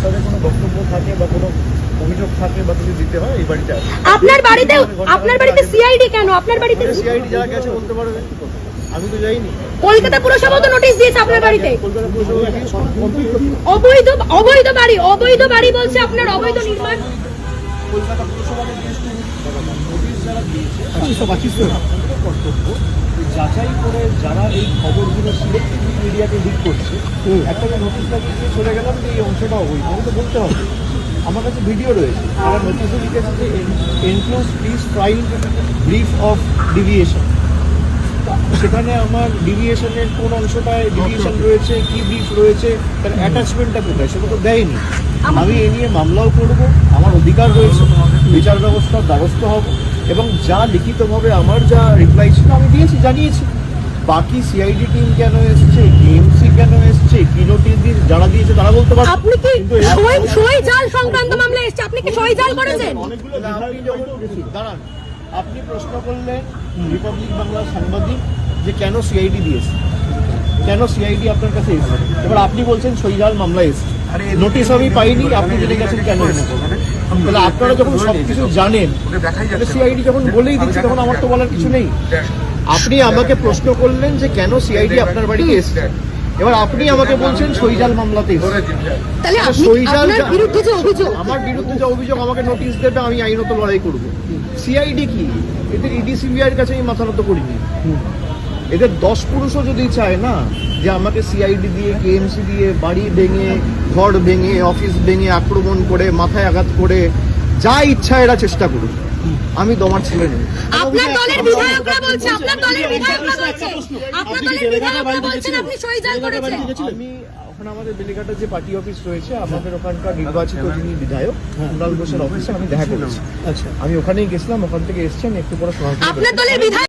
তাদের কোনো বক্তব্য থাকে বা কোনো অভিযোগ থাকে বা কিছু দিতে হয় এই বাড়িতে আসে। আপনার বাড়িতে সিআইডি কেন? আপনার বাড়িতে সিআইডি যারা গেছে বলতে পারবে, আমি তো যাইনি। কলকাতা পুরসভা তো নোটিশ দিয়েছে আপনার বাড়িতে। কলকাতা পুরসভা অবৈধ বাড়ি বলছে আপনার অবৈধ নির্মাণ। কলকাতা পুরসভাকে নোটিশ যারা দিয়েছে আপনাদের কর্তব্য যাচাই করে যারা এই খবরগুলো সিলেক্টিভ মিডিয়াকে লিক করছে, একটা নোটিশটা দিয়ে চলে গেলাম যে এই অংশটা অবৈধ, আমি তো বলতে হবে। আমার কাছে ভিডিও রয়েছে, তারা নোটিশে লিখেছে যে enclose please file brief of deviation. সেখানে আমার ডিভিয়েশনের কোন অংশটায় ডিভিয়েশন রয়েছে, কি ব্রিফ রয়েছে, তার অ্যাটাচমেন্টটা কোথায়, সেটা তো দেয়নি। আমি এ নিয়ে মামলাও করব, আমার অধিকার রয়েছে, বিচার ব্যবস্থার দ্বারস্থ হব এবং যা লিখিতভাবে আমার যা রিপ্লাই ছিল আমি দিয়েছি, জানিয়েছি। বাকি সিআইডি টিম কেন এসছে, কেএমসি কেন এসছে, কি নোটিশ দিয়ে যারা দিয়েছে তারা বলতে পারছে। আপনি কি সই জাল সংক্রান্ত মামলা এসছে, আপনি কি সই জাল করেছেন? দাঁড়ান, আপনি প্রশ্ন করলেন রিপাবলিক বাংলার সাংবাদিক যে কেন সিআইডি দিয়েছে, কেন সিআইডি আপনার কাছে এসেছে। এবার আপনি বলছেন সইজাল মামলা এসেছে, নোটিশ আমি পাইনি, আপনি জেনে গেছেন কেন এসেছে। তাহলে আপনারা যখন সবকিছু জানেন, সিআইডি যখন বলেই দিচ্ছে তখন আমার তো বলার কিছু নেই। আপনি আমাকে প্রশ্ন করলেন যে কেন সিআইডি আপনার বাড়িতে এসেছে, এবার আপনি আমাকে বলছেন সইজাল মামলাতে আমার বিরুদ্ধে যে অভিযোগ আমাকে নোটিশ দেবে, আমি আইনত লড়াই করব। সিআইডি কি, এদের ইডি সিবিআইয়ের কাছে আমি মাথা নত করিনি। এদের 10 পুরুষও যদি চায় না যে আমাকে সিআইডি দিয়ে, কেএমসি দিয়ে বাড়ি ভেঙে, ঘর ভেঙে, অফিস ভেঙে, আক্রমণ করে, মাথায় আঘাত করে, যা ইচ্ছা এরা চেষ্টা করুক, আমি তোমার ছেলে নেই। আপনার দলের বিধায়করা বলছে, আপনার দলের বিধায়করা বলছে, আপনার দলের বিধায়করা বলছেন আপনি সইজাল করেছেন। আমি ওখানে আমাদের বেলিঘাটার যে পার্টি অফিস রয়েছে, আমাদের ওখানকার নির্বাচিত যিনি বিধায়ক কুণাল ঘোষের অফিসে আমি দেখা করেছি। আচ্ছা, আমি ওখানেই গেছিলাম, ওখান থেকে এসেছি, আমি একটু পরে আপনার দলের বিধায়ক